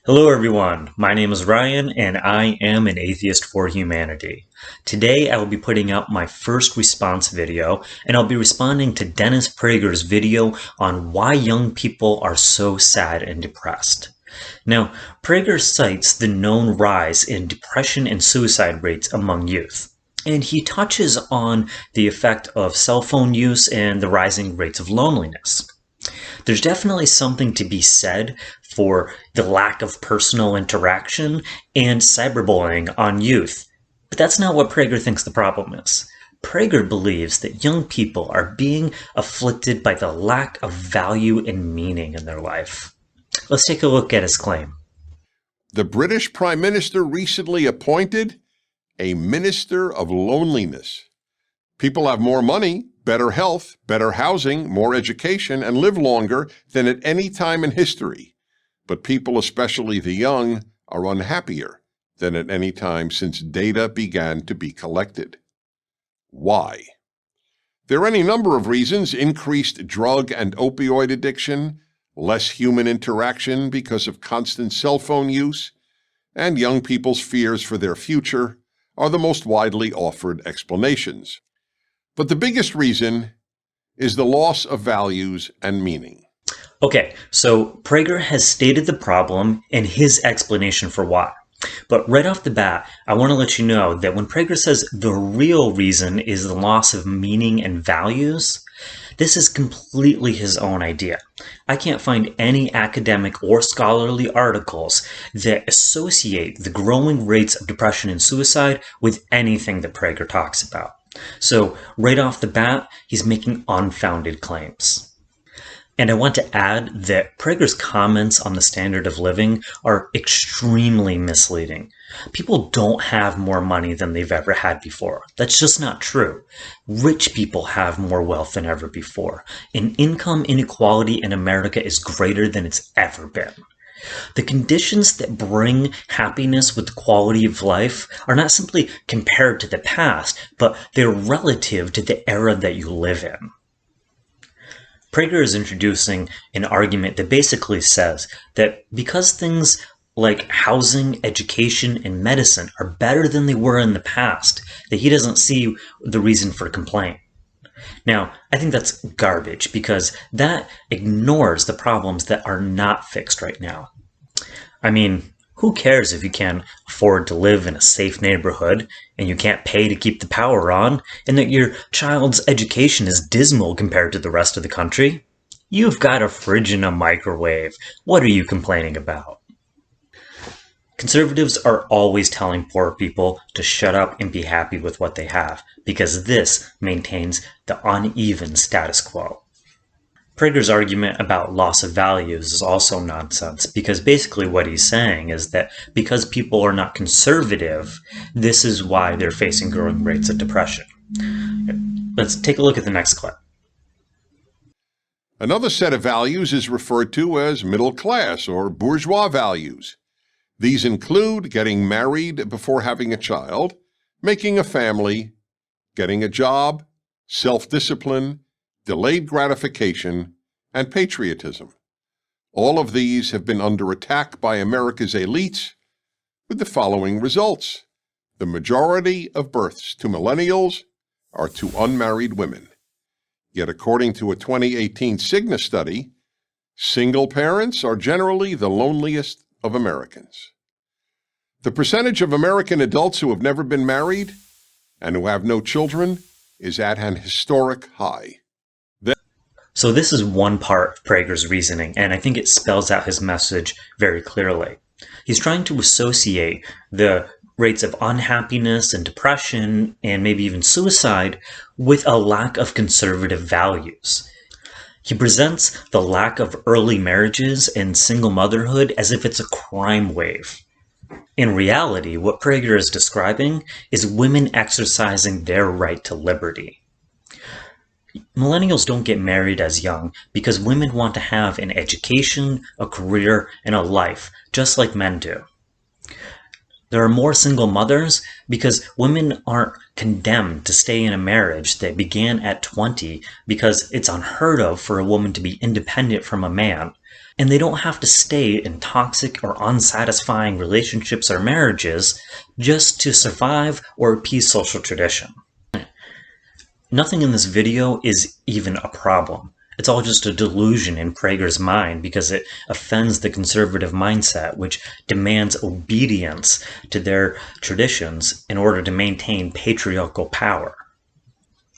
Hello everyone, my name is Ryan and I am an atheist for humanity. Today I will be putting out my first response video and I'll be responding to Dennis Prager's video on why young people are so sad and depressed. Now, Prager cites the known rise in depression and suicide rates among youth, and he touches on the effect of cell phone use and the rising rates of loneliness. There's definitely something to be said for the lack of personal interaction and cyberbullying on youth. But that's not what Prager thinks the problem is. Prager believes that young people are being afflicted by the lack of value and meaning in their life. Let's take a look at his claim. The British Prime Minister recently appointed a Minister of Loneliness. People have more money, better health, better housing, more education, and live longer than at any time in history. But people, especially the young, are unhappier than at any time since data began to be collected. Why? There are any number of reasons: increased drug and opioid addiction, less human interaction because of constant cell phone use, and young people's fears for their future are the most widely offered explanations. But the biggest reason is the loss of values and meaning. Okay, so Prager has stated the problem and his explanation for why. But right off the bat, I want to let you know that when Prager says the real reason is the loss of meaning and values, this is completely his own idea. I can't find any academic or scholarly articles that associate the growing rates of depression and suicide with anything that Prager talks about. So right off the bat, he's making unfounded claims. And I want to add that Prager's comments on the standard of living are extremely misleading. People don't have more money than they've ever had before. That's just not true. Rich people have more wealth than ever before, and income inequality in America is greater than it's ever been. The conditions that bring happiness with the quality of life are not simply compared to the past, but they're relative to the era that you live in. Prager is introducing an argument that basically says that because things like housing, education, and medicine are better than they were in the past, that he doesn't see the reason for complaint. Now, I think that's garbage because that ignores the problems that are not fixed right now. I mean, who cares if you can't afford to live in a safe neighborhood and you can't pay to keep the power on and that your child's education is dismal compared to the rest of the country? You've got a fridge and a microwave. What are you complaining about? Conservatives are always telling poor people to shut up and be happy with what they have because this maintains the uneven status quo. Prager's argument about loss of values is also nonsense because basically what he's saying is that because people are not conservative, this is why they're facing growing rates of depression. Let's take a look at the next clip. Another set of values is referred to as middle class or bourgeois values. These include getting married before having a child, making a family, getting a job, self-discipline, delayed gratification, and patriotism. All of these have been under attack by America's elites with the following results. The majority of births to millennials are to unmarried women. Yet according to a 2018 Cigna study, single parents are generally the loneliest of Americans. The percentage of American adults who have never been married and who have no children is at an historic high. So this is one part of Prager's reasoning, and I think it spells out his message very clearly. He's trying to associate the rates of unhappiness and depression and maybe even suicide with a lack of conservative values. He presents the lack of early marriages and single motherhood as if it's a crime wave. In reality, what Prager is describing is women exercising their right to liberty. Millennials don't get married as young because women want to have an education, a career, and a life, just like men do. There are more single mothers because women aren't condemned to stay in a marriage that began at 20 because it's unheard of for a woman to be independent from a man. And they don't have to stay in toxic or unsatisfying relationships or marriages just to survive or appease social tradition. Nothing in this video is even a problem. It's all just a delusion in Prager's mind because it offends the conservative mindset, which demands obedience to their traditions in order to maintain patriarchal power.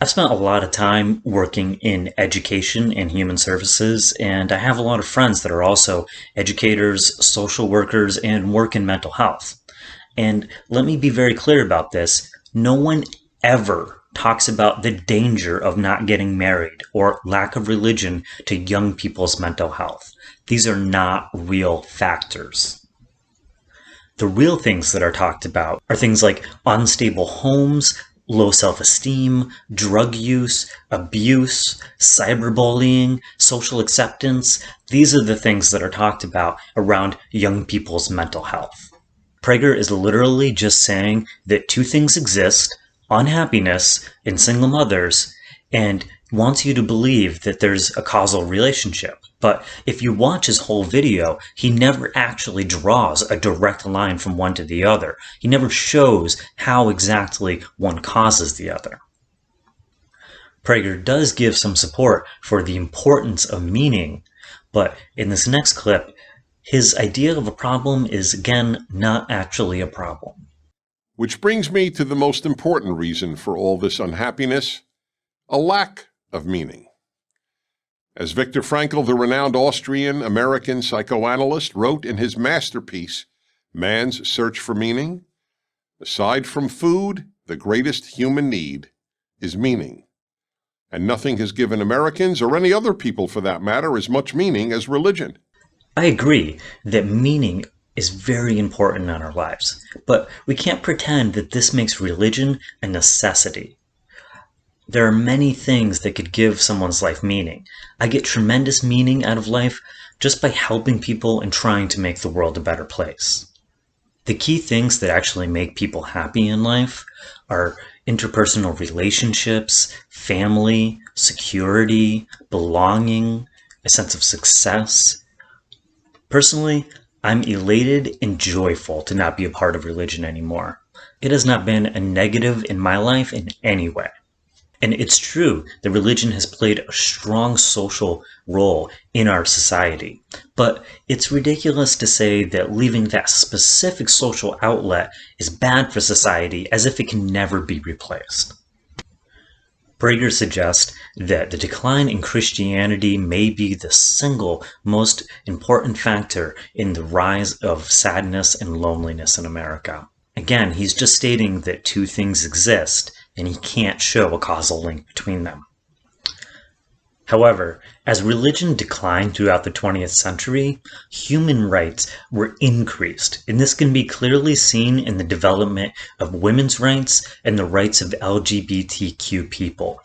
I've spent a lot of time working in education and human services, and I have a lot of friends that are also educators, social workers, and work in mental health. And let me be very clear about this. No one ever talks about the danger of not getting married or lack of religion to young people's mental health. These are not real factors. The real things that are talked about are things like unstable homes, low self-esteem, drug use, abuse, cyberbullying, social acceptance. These are the things that are talked about around young people's mental health. Prager is literally just saying that two things exist: unhappiness in single mothers, and wants you to believe that there's a causal relationship. But if you watch his whole video, he never actually draws a direct line from one to the other. He never shows how exactly one causes the other. Prager does give some support for the importance of meaning, but in this next clip, his idea of a problem is, again, not actually a problem. Which brings me to the most important reason for all this unhappiness: a lack of meaning. As Viktor Frankl, the renowned Austrian-American psychoanalyst, wrote in his masterpiece, Man's Search for Meaning, aside from food, the greatest human need is meaning. And nothing has given Americans, or any other people for that matter, as much meaning as religion. I agree that meaning is very important in our lives, but we can't pretend that this makes religion a necessity. There are many things that could give someone's life meaning. I get tremendous meaning out of life just by helping people and trying to make the world a better place. The key things that actually make people happy in life are interpersonal relationships, family, security, belonging, a sense of success. Personally, I'm elated and joyful to not be a part of religion anymore. It has not been a negative in my life in any way. And it's true that religion has played a strong social role in our society. But it's ridiculous to say that leaving that specific social outlet is bad for society, as if it can never be replaced. Prager suggests that the decline in Christianity may be the single most important factor in the rise of sadness and loneliness in America. Again, he's just stating that two things exist, and he can't show a causal link between them. However, as religion declined throughout the 20th century, human rights were increased, and this can be clearly seen in the development of women's rights and the rights of LGBTQ people.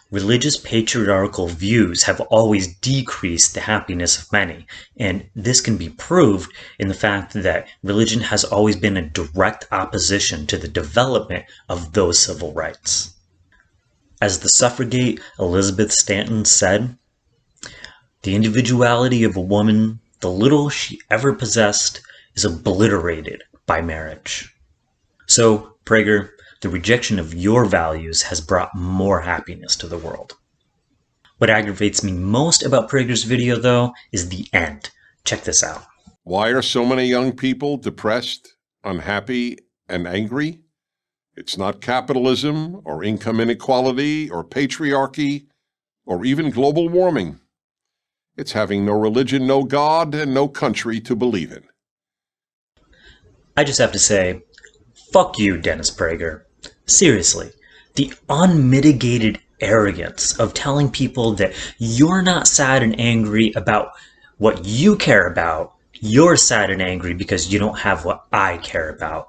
Religious patriarchal views have always decreased the happiness of many, and this can be proved in the fact that religion has always been in direct opposition to the development of those civil rights. As the suffragette Elizabeth Stanton said, "The individuality of a woman, the little she ever possessed, is obliterated by marriage." So, Prager, the rejection of your values has brought more happiness to the world. What aggravates me most about Prager's video, though, is the end. Check this out. Why are so many young people depressed, unhappy, and angry? It's not capitalism, or income inequality, or patriarchy, or even global warming. It's having no religion, no God, and no country to believe in. I just have to say, fuck you, Dennis Prager. Seriously, the unmitigated arrogance of telling people that you're not sad and angry about what you care about, you're sad and angry because you don't have what I care about,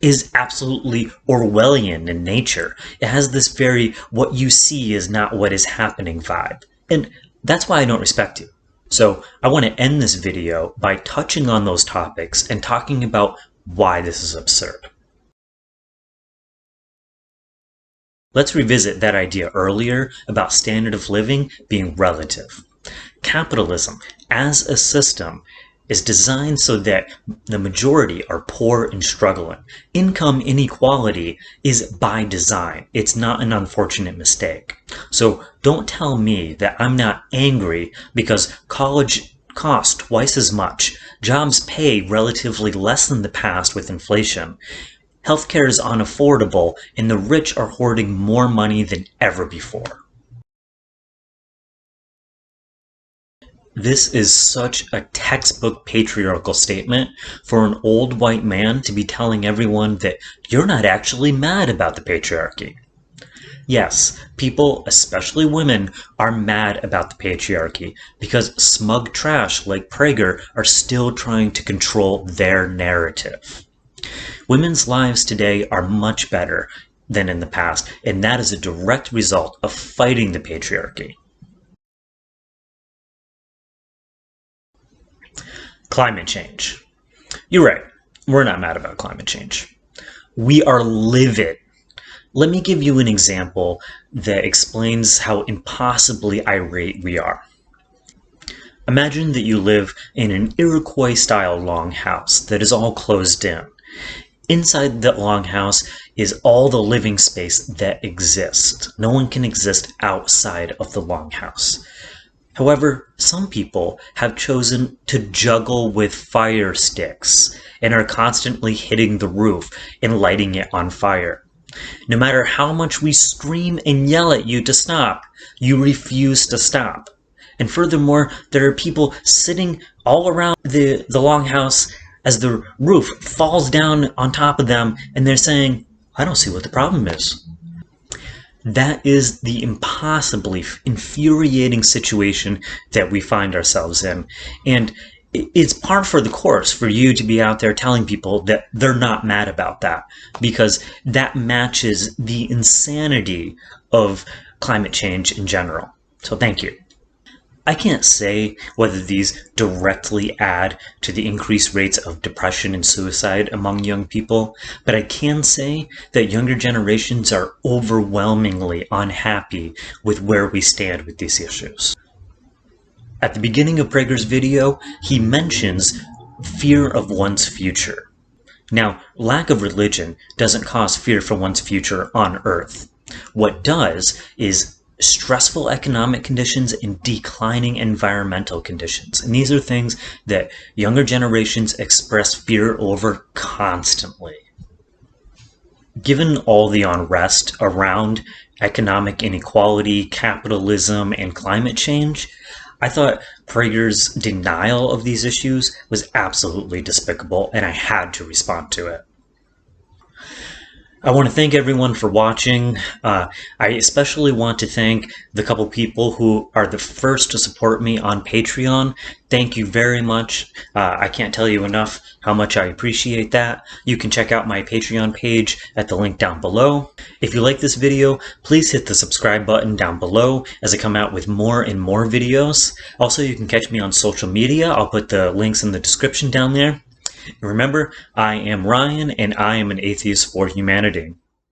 is absolutely Orwellian in nature. It has this very what you see is not what is happening vibe. And that's why I don't respect you. So I want to end this video by touching on those topics and talking about why this is absurd. Let's revisit that idea earlier about standard of living being relative. Capitalism, as a system, is designed so that the majority are poor and struggling. Income inequality is by design. It's not an unfortunate mistake. So don't tell me that I'm not angry because college costs twice as much, jobs pay relatively less than the past with inflation, healthcare is unaffordable, and the rich are hoarding more money than ever before. This is such a textbook patriarchal statement for an old white man to be telling everyone that you're not actually mad about the patriarchy. Yes, people, especially women, are mad about the patriarchy because smug trash like Prager are still trying to control their narrative. Women's lives today are much better than in the past, and that is a direct result of fighting the patriarchy. Climate change. You're right, we're not mad about climate change. We are livid. Let me give you an example that explains how impossibly irate we are. Imagine that you live in an Iroquois-style longhouse that is all closed in. Inside that longhouse is all the living space that exists. No one can exist outside of the longhouse. However, some people have chosen to juggle with fire sticks and are constantly hitting the roof and lighting it on fire. No matter how much we scream and yell at you to stop, you refuse to stop. And furthermore, there are people sitting all around the longhouse as the roof falls down on top of them, and they're saying, I don't see what the problem is. That is the impossibly infuriating situation that we find ourselves in. And it's par for the course for you to be out there telling people that they're not mad about that, because that matches the insanity of climate change in general. So thank you. I can't say whether these directly add to the increased rates of depression and suicide among young people, but I can say that younger generations are overwhelmingly unhappy with where we stand with these issues. At the beginning of Prager's video, he mentions fear of one's future. Now, lack of religion doesn't cause fear for one's future on Earth. What does is stressful economic conditions and declining environmental conditions. And these are things that younger generations express fear over constantly. Given all the unrest around economic inequality, capitalism, and climate change, I thought Prager's denial of these issues was absolutely despicable, and I had to respond to it. I want to thank everyone for watching. I especially want to thank the couple people who are the first to support me on Patreon. Thank you very much. I can't tell you enough how much I appreciate that. You can check out my Patreon page at the link down below. If you like this video, please hit the subscribe button down below as I come out with more and more videos. Also, you can catch me on social media. I'll put the links in the description down there. Remember, I am Ryan, and I am an atheist for humanity.